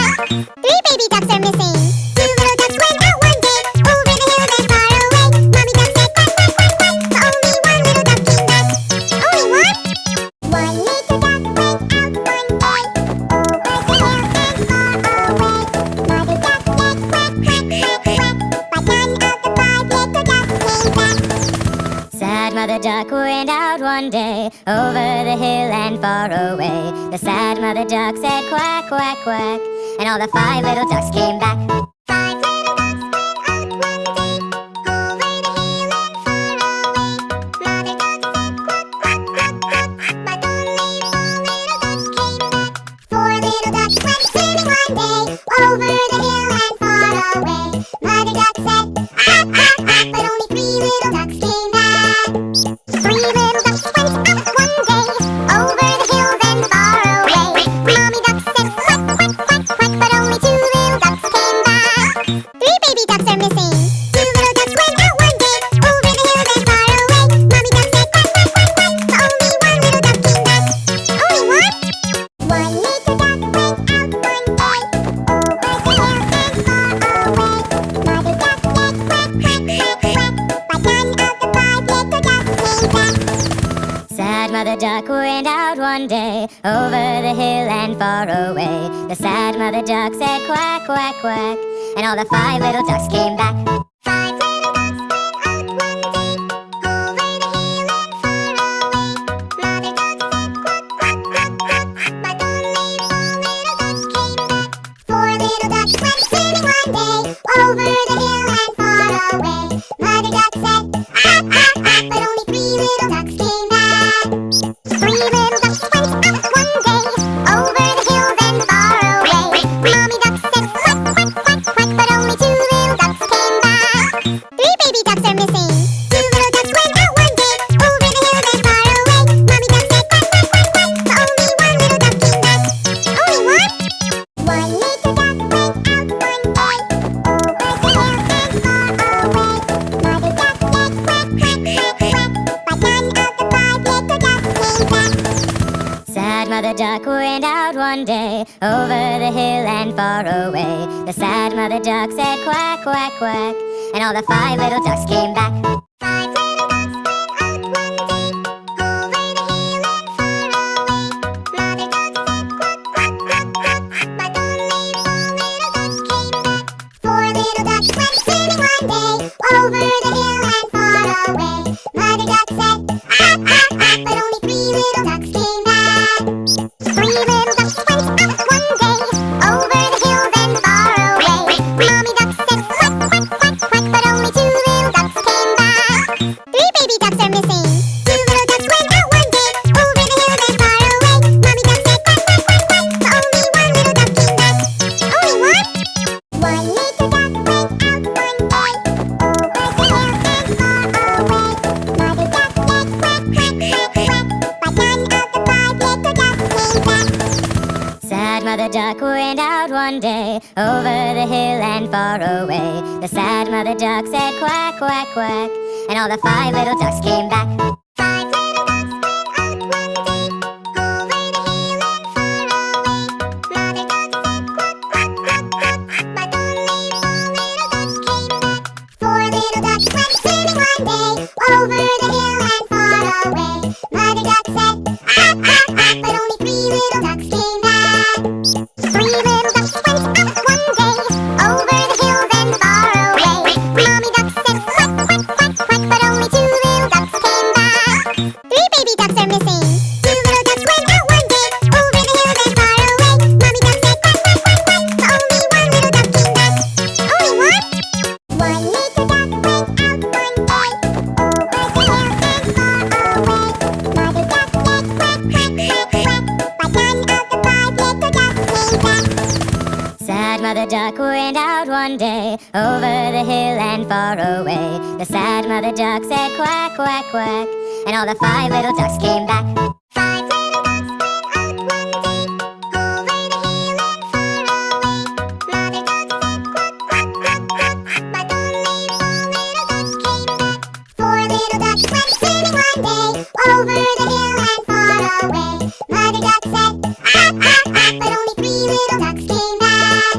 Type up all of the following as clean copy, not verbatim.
back. Three baby ducks are missing. Two little ducks went out one day, over the hill and far away. Mommy duck said quack, quack, quack, quack, but only one little duck came back. Only one? One little duck went out one day, over the hill and far away. Mother duck said quack, quack, quack, quack, but none of the five little ducks came back. Sad mother duck went out one day, over the hill and far away. The sad mother duck said quack, quack, quack, and all the five little ducks came back. Five little ducks went out one day, over the hill and far away. Mother duck said quack, quack, quack, quack, but only four little ducks came back. Four little ducks went swimming one day, over the hill and far away. Mother duck said quack, quack, quack, but only three little ducks came back. Three little ducks went out one day, over the hills and far away. Mommy duck said quack, quack, quack, quack, but only two little ducks came back. mother duck went out one day, over the hill and far away. The sad mother duck said quack, quack, quack, and all the 5 little ducks came back. 5 little ducks went out one day, over the hill and far away. Mother duck said quack, quack, quack, quack, but only 4 little ducks came back. 4 little ducks went swimming one day, over the hill and far away. Mother duck said quack, quack, quack, but only 3 little ducks came back. 3 little ducks went out one day, over the hills and far away. Mommy duck said quack, quack, quack, quack, but only 2 little ducks came back. 3 baby ducks are missing. 2 little ducks went out one day, over the hills and far away. Mommy duck said quack, quack, quack, quack, but only 1 little duck came back. Only one? 1 little duck went out one day, over the hills and far away. Mother duck said quack, quack, quack, quack, but none of the 5 little ducks came back. Sad mother duck went out one day, over the hill and far away. The sad mother duck said quack, quack, quack, and all the 5 little ducks came back. 5 little ducks went out one day, over the hill and far away. Mother duck said quack, quack, quack, quack, but only 4 little ducks came back. 4 little ducks went swimming one day, over the hill and far away. Mother duck said quack, quack, quack, but only 3 little ducks came back. 3 little ducks went out one day, over the hills and far away. Mommy duck said quack, quack, quack, quack, but only 2 little ducks came back. 3 baby ducks are missing. 2 little ducks went out one day, over the hills and far away. Mommy duck said quack, quack, quack, quack, but only 1 little duck came back. Only one? 1 little duck went out one day, over the hills and far away. Mother duck said quack, quack, quack, quack, but none of the 5 little ducks came back. Sad mother duck went out one day, over the hill and far away. The sad mother duck said quack, quack, quack, and all the 5 little ducks came back. 5 little ducks went out one day, over the hill and far away. Mother duck said quack, quack, quack, quack, but only 4 little ducks came back. 4 little ducks went swimming one day, over the hill and far away. Mother duck said quack, quack, quack, but only 3 little ducks came back. 3 little ducks went out one day, over the hills and far away. Mommy duck said quack, quack, quack, quack, but only 2 little ducks came back. 3 baby ducks are missing. 2 little ducks went out one day, over the hills and far away. Mommy duck said quack, quack, quack, quack, but only 1 little duck came back. Only one? 1 little duck went out one day, over the hills and far away. Mother duck said quack, quack, quack, quack, but none of the 5 little ducks came back. Sad mother duck went out one day, over the hill and far away. The sad mother duck said quack, quack, quack, and all the 5 little ducks came back. 5 little ducks went out one day, over the hill and far away. Mother duck said quack, quack, quack, quack, but only 4 little ducks came back. 4 little ducks went swimming one day, over the hill and far away. Mother duck said quack, quack, quack, but only 3 little ducks came back.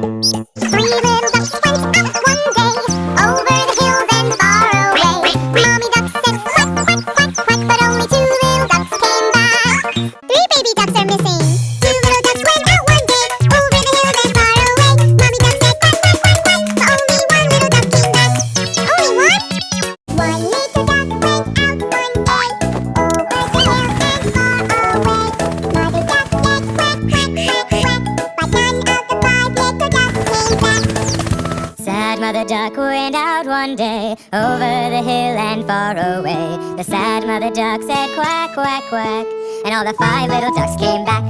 3 little ducks went out one day, over the hills and far away. Mommy duck said quack, quack, quack, quack, but only 2 little ducks came back. 3 baby ducks are missing. 2 little ducks went out one day, over the hills and far away. Mommy duck said quack, quack, quack, quack, but only 1 little duck came back. Only one? 1 little duck went out one day, over the hills and far away. Mother duck said quack, quack, quack, quack, but none of the 5 little ducks came back. Sad mother duck went out one day, over the hill and far away. The sad mother duck said quack, quack, quack, and all the 5 little ducks came back.